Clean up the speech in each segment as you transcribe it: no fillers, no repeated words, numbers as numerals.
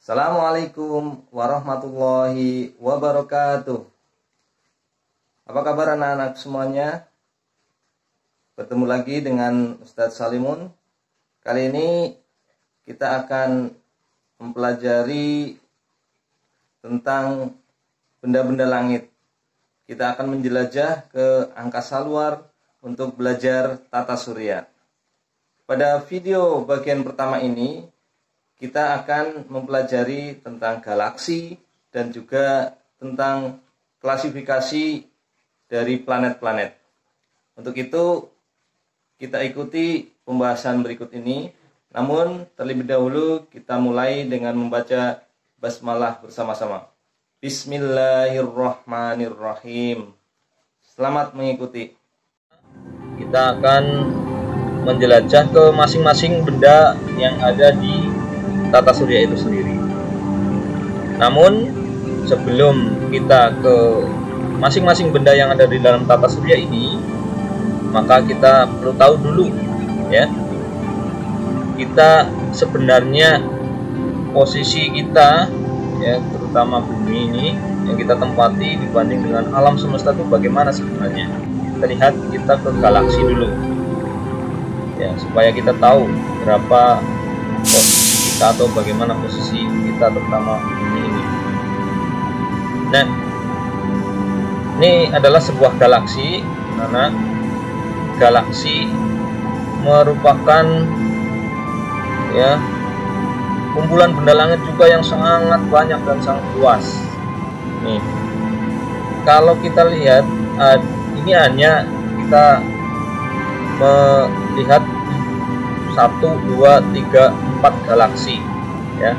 Assalamualaikum warahmatullahi wabarakatuh. Apa kabar anak-anak semuanya? Bertemu lagi dengan Ustadz Salimun. Kali ini kita akan mempelajari tentang benda-benda langit. Kita akan menjelajah ke angkasa luar untuk belajar tata surya. Pada video bagian pertama ini kita akan mempelajari tentang galaksi dan juga tentang klasifikasi dari planet-planet. Untuk itu kita ikuti pembahasan berikut ini. Namun terlebih dahulu kita mulai dengan membaca basmalah bersama-sama. Bismillahirrahmanirrahim. Selamat mengikuti. Kita akan menjelajah ke masing-masing benda yang ada di tata surya itu sendiri. Namun sebelum kita ke masing-masing benda yang ada di dalam tata surya ini, maka kita perlu tahu dulu ya, kita sebenarnya posisi kita ya, terutama bumi ini yang kita tempati dibanding dengan alam semesta itu bagaimana sebenarnya. Kita lihat, kita ke galaksi dulu ya, supaya kita tahu berapa posisi kita atau bagaimana posisi kita terutama bumi ini. Nah, ini adalah sebuah galaksi, karena galaksi merupakan ya kumpulan benda langit juga yang sangat banyak dan sangat luas. Nih, kalau kita lihat ini hanya kita melihat 1, 2, 3, 4 galaksi ya.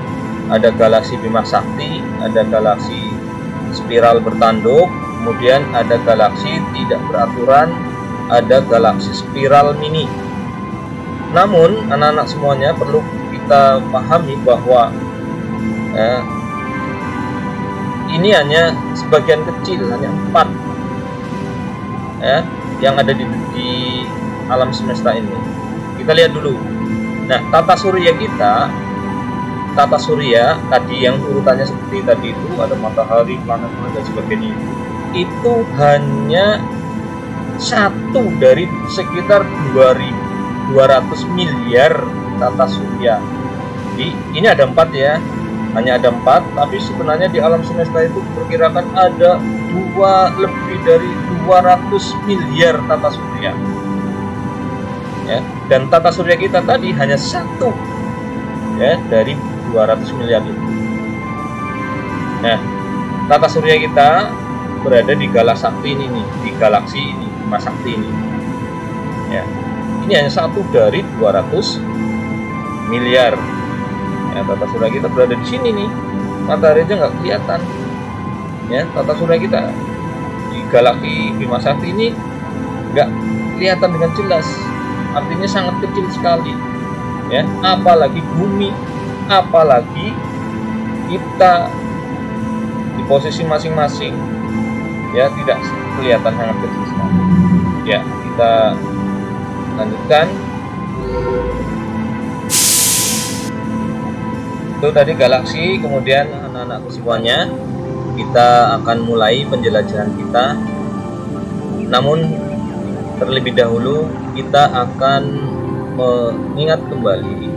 Ada galaksi Bima Sakti, ada galaksi spiral bertanduk, kemudian ada galaksi tidak beraturan, ada galaksi spiral mini. Namun anak-anak semuanya perlu kita pahami bahwa ini hanya sebagian kecil, hanya 4 ya, yang ada di alam semesta ini. Kita lihat dulu. Nah, tata surya kita, tata surya tadi yang urutannya seperti tadi itu, ada matahari, planet dan sebagainya, itu hanya satu dari sekitar 2.200 miliar tata surya. Jadi ini ada 4 ya, hanya ada 4, tapi sebenarnya di alam semesta itu diperkirakan ada lebih dari 200 miliar tata surya. Ya, dan tata surya kita tadi hanya satu ya dari 200 miliar itu. Nah, tata surya kita berada di galaksi ini nih, di galaksi ini, Bima Sakti ini. Ya, ini hanya satu dari 200 miliar. Ya, tata surya kita berada di sini nih, matahari aja nggak kelihatan. Ya, tata surya kita di galaksi Bima Sakti ini nggak kelihatan dengan jelas. Artinya sangat kecil sekali ya, apalagi bumi, apalagi kita di posisi masing-masing ya, tidak kelihatan, sangat kecil sekali ya. Kita lanjutkan. Itu tadi galaksi. Kemudian anak-anak semuanya, kita akan mulai penjelajahan kita. Namun terlebih dahulu kita akan mengingat kembali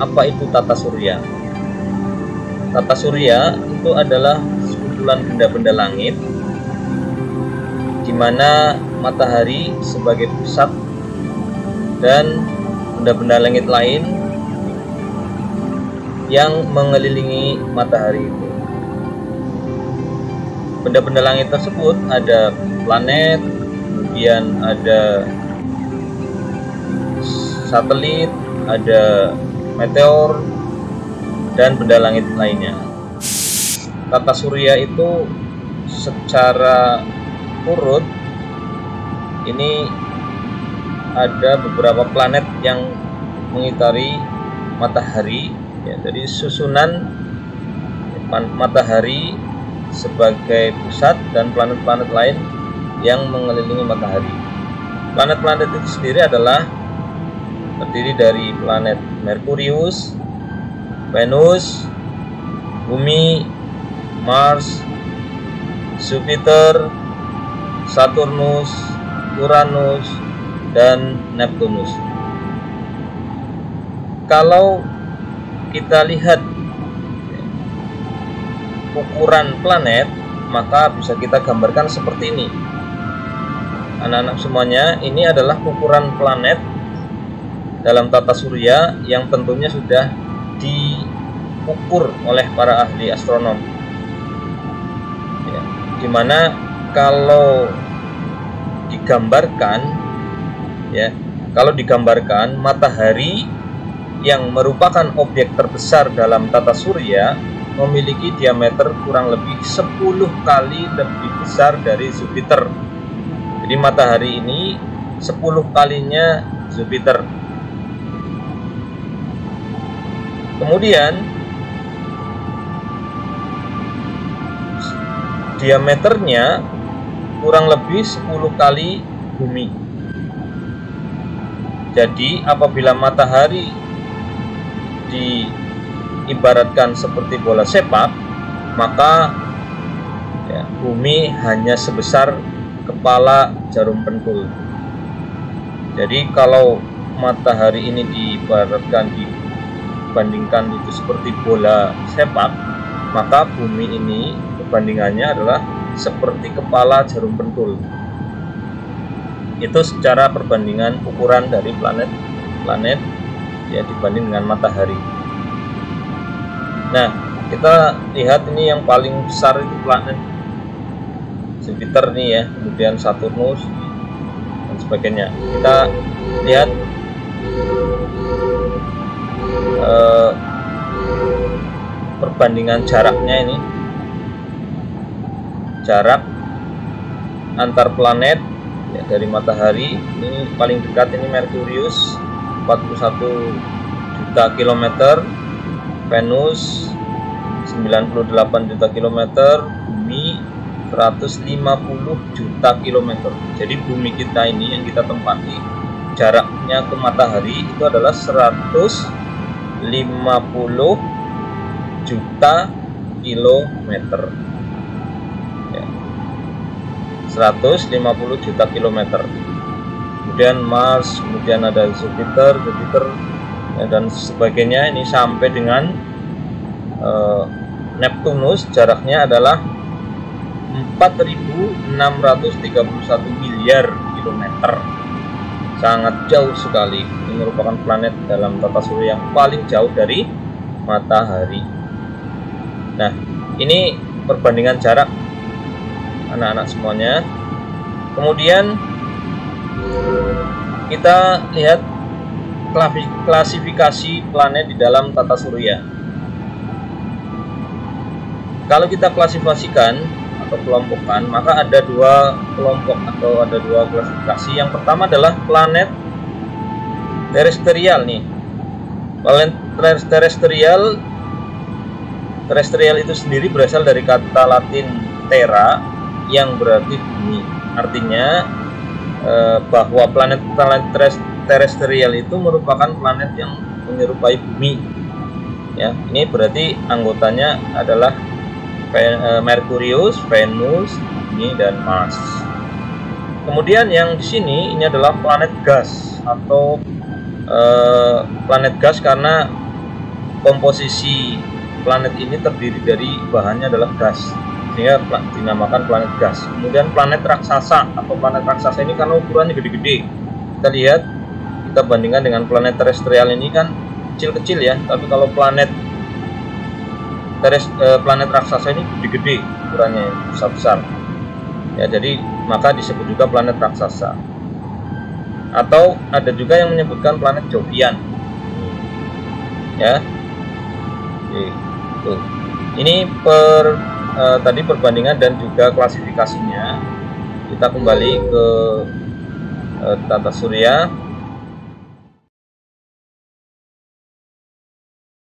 apa itu tata surya. Tata surya itu adalah sekumpulan benda-benda langit di mana matahari sebagai pusat dan benda-benda langit lain yang mengelilingi matahari itu. Benda-benda langit tersebut ada planet, kemudian ada satelit, ada meteor, dan benda langit lainnya. Tata surya itu secara urut ini ada beberapa planet yang mengitari matahari ya. Jadi susunan matahari sebagai pusat dan planet-planet lain yang mengelilingi matahari. Planet-planet itu sendiri adalah terdiri dari planet Merkurius, Venus, Bumi, Mars, Jupiter, Saturnus, Uranus, dan Neptunus. Kalau kita lihat ukuran planet, maka bisa kita gambarkan seperti ini. Anak-anak semuanya, ini adalah ukuran planet dalam tata surya yang tentunya sudah diukur oleh para ahli astronom. Ya, dimana kalau digambarkan, ya, kalau digambarkan matahari yang merupakan objek terbesar dalam tata surya memiliki diameter kurang lebih 10 kali lebih besar dari Jupiter. Jadi matahari ini 10 kalinya Jupiter. Kemudian diameternya kurang lebih 10 kali bumi. Jadi apabila matahari diibaratkan seperti bola sepak, maka ya, bumi hanya sebesar kepala jarum pentul. Jadi kalau matahari ini dibandingkan itu seperti bola sepak, maka bumi ini perbandingannya adalah seperti kepala jarum pentul. Itu secara perbandingan ukuran dari planet ya dibanding dengan matahari. Nah, kita lihat ini yang paling besar itu planet Jupiter nih ya, kemudian Saturnus dan sebagainya. Kita lihat perbandingan jaraknya ini. Jarak antar planet ya, dari matahari ini paling dekat ini Merkurius 41 juta kilometer, Venus 98 juta kilometer, Bumi 150 juta kilometer. Jadi bumi kita ini yang kita tempati jaraknya ke matahari itu adalah 150 juta kilometer. 150 juta kilometer. Kemudian Mars, kemudian ada Jupiter ya, dan sebagainya. Ini sampai dengan Neptunus, jaraknya adalah 4.631 miliar kilometer. Sangat jauh sekali. Ini merupakan planet dalam tata surya yang paling jauh dari matahari. Nah, ini perbandingan jarak anak-anak semuanya. Kemudian kita lihat klasifikasi planet di dalam tata surya. Kalau kita klasifikasikan atau kelompokkan, maka ada dua kelompok atau ada dua klasifikasi. Yang pertama adalah planet terestrial nih. Planet terestrial itu sendiri berasal dari kata Latin terra yang berarti bumi. Artinya bahwa planet terestrial itu merupakan planet yang menyerupai bumi. Ya, ini berarti anggotanya adalah Merkurius, Venus, Bumi, dan Mars. Kemudian yang di sini ini adalah planet gas atau planet gas karena komposisi planet ini terdiri dari bahannya adalah gas, sehingga dinamakan planet gas. Kemudian planet raksasa atau planet raksasa ini karena ukurannya gede-gede. Kita lihat, kita bandingkan dengan planet terestrial ini kan kecil-kecil ya, tapi kalau planet raksasa ini gede-gede ukurannya, besar-besar ya, jadi maka disebut juga planet raksasa. Atau ada juga yang menyebutkan planet Jovian ya. Tuh. Ini tadi perbandingan dan juga klasifikasinya. Kita kembali ke tata surya.